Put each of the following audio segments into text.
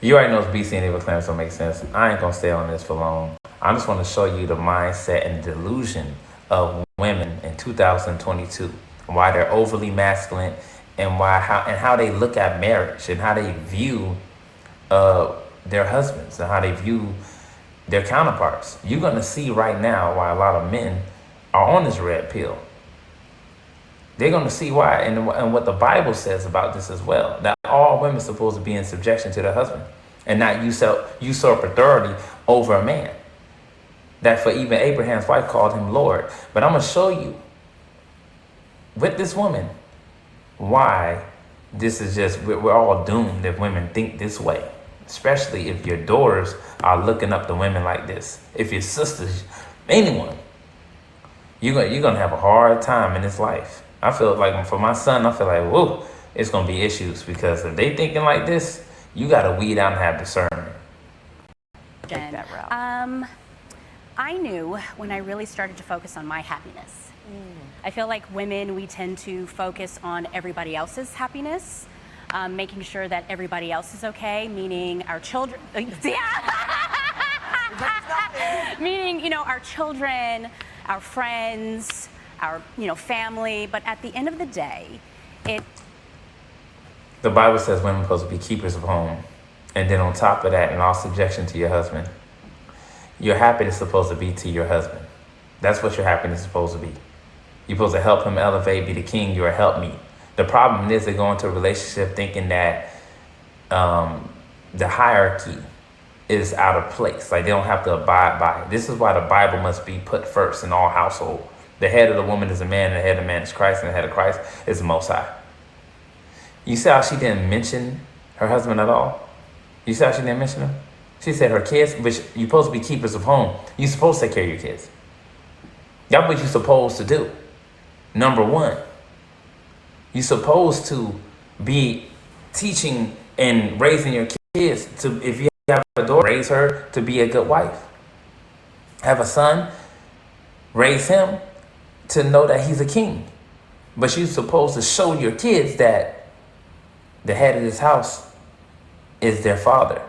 You already know it's BC and Ava Clarence don't make sense. I ain't gonna stay on this for long. I just want to show you the mindset and delusion of women in 2022, why they're overly masculine, and how they look at marriage and how they view their husbands and how they view their counterparts. You're gonna see right now why a lot of men are on this red pill. They're going to see why, and what the Bible says about this as well, that all women are supposed to be in subjection to their husband and not usurp authority over a man. That for even Abraham's wife called him Lord. But I'm going to show you with this woman why this is just, we're all doomed if women think this way, especially if your daughters are looking up to women like this. If your sisters, anyone, you're going to have a hard time in this life. I feel like for my son, I feel like, whoa, it's going to be issues because if they thinking like this, you got to weed out and have discernment. Take that route. I knew when I really started to focus on my happiness. I feel like women, we tend to focus on everybody else's happiness, making sure that everybody else is okay, meaning our children. Meaning, our children, our friends, our family, but at the end of the day, the Bible says women are supposed to be keepers of home, and then on top of that, in all subjection to your husband. Your happiness is supposed to be to your husband. That's what your happiness is supposed to be. You're supposed to help him elevate, be the king. You're a helpmeet. The problem is they go into a relationship thinking that the hierarchy is out of place. Like they don't have to abide by it. This is why the Bible must be put first in all household. The head of the woman is a man, and the head of the man is Christ, and the head of Christ is the Most High. You see how she didn't mention her husband at all? You see how she didn't mention him? She said her kids, which you're supposed to be keepers of home. You're supposed to take care of your kids. That's what you're supposed to do. Number one, you're supposed to be teaching and raising your kids to, if you have a daughter, raise her to be a good wife. Have a son, raise him to know that he's a king. But you're supposed to show your kids that the head of this house is their father.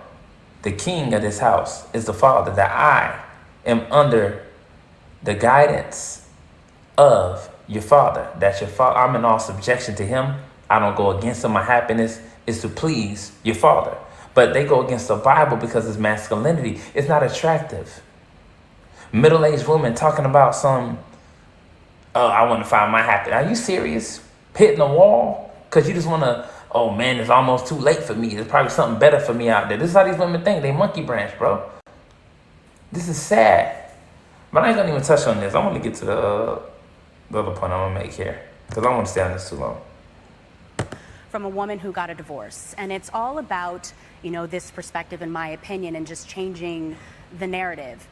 The king of this house is the father. That I am under the guidance of your father. That's your father. I'm in all subjection to him. I don't go against him. My happiness is to please your father. But they go against the Bible because it's masculinity. It's not attractive. Middle-aged women talking about I want to find my happiness. Are you serious? Hitting the wall? Because you just want to, oh man, it's almost too late for me. There's probably something better for me out there. This is how these women think. They monkey branch, bro. This is sad. But I ain't going to even touch on this. I want to get to the other point I'm going to make here. Because I don't want to stay on this too long. From a woman who got a divorce. And it's all about, this perspective, in my opinion, and just changing the narrative.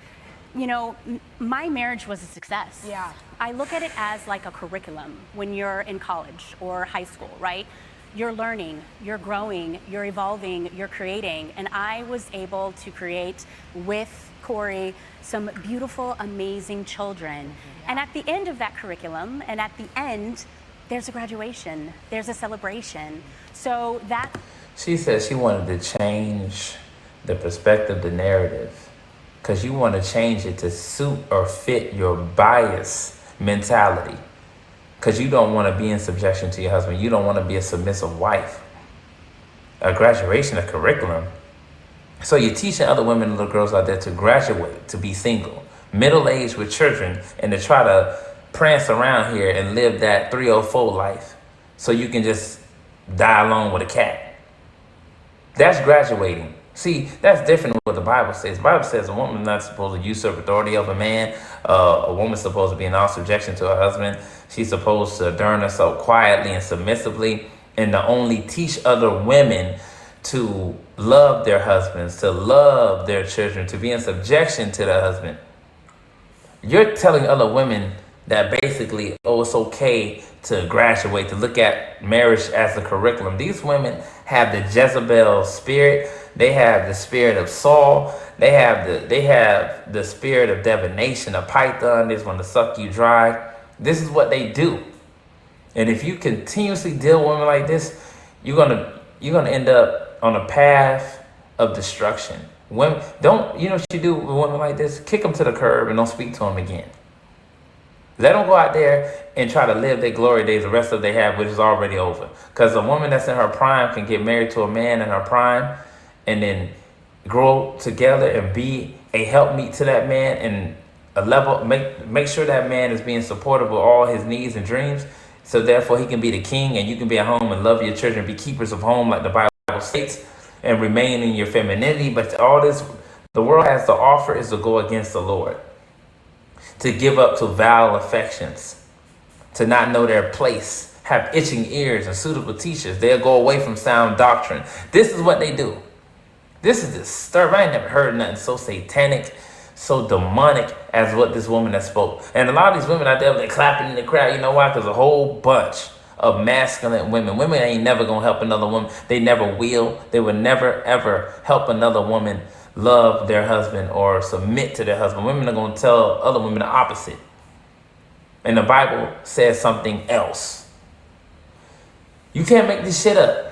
My marriage was a success. Yeah. I look at it as like a curriculum when you're in college or high school, right? You're learning, you're growing, you're evolving, you're creating. And I was able to create with Corey some beautiful, amazing children. Yeah. And at the end of that curriculum, and at the end, there's a graduation, there's a celebration. So that... She said she wanted to change the perspective, the narrative. Because you want to change it to suit or fit your bias mentality. Because you don't want to be in subjection to your husband. You don't want to be a submissive wife. A graduation, a curriculum. So you're teaching other women and little girls out there to graduate, to be single, middle-aged with children, and to try to prance around here and live that 304 life so you can just die alone with a cat. That's graduating. See, that's different than what the Bible says. The Bible says a woman is not supposed to usurp authority over a man. A woman's supposed to be in all subjection to her husband. She's supposed to adorn herself quietly and submissively, and to only teach other women to love their husbands, to love their children, to be in subjection to their husband. You're telling other women that basically, it's okay to graduate, to look at marriage as a curriculum. These women have the Jezebel spirit. They have the spirit of Saul. They have the spirit of divination, of Python. They just want to suck you dry. This is what they do. And if you continuously deal with women like this, you're gonna end up on a path of destruction. Women don't, you know what you do with women like this? Kick them to the curb and don't speak to them again. Let them go out there and try to live their glory days the rest of they have, which is already over. Because a woman that's in her prime can get married to a man in her prime and then grow together and be a helpmeet to that man and a level, make sure that man is being supportive of all his needs and dreams. So therefore he can be the king and you can be at home and love your children, be keepers of home like the Bible states, and remain in your femininity. But all this the world has to offer is to go against the Lord, to give up to vile affections, to not know their place, have itching ears and suitable teachers. They'll go away from sound doctrine. This is what they do. This is disturbing. I ain't never heard nothing so satanic, so demonic as what this woman has spoke. And a lot of these women out there, they're clapping in the crowd. You know why? Because a whole bunch of masculine women. Women ain't never going to help another woman. They never will. They will never, ever help another woman love their husband or submit to their husband. Women are going to tell other women the opposite. And the Bible says something else. You can't make this shit up.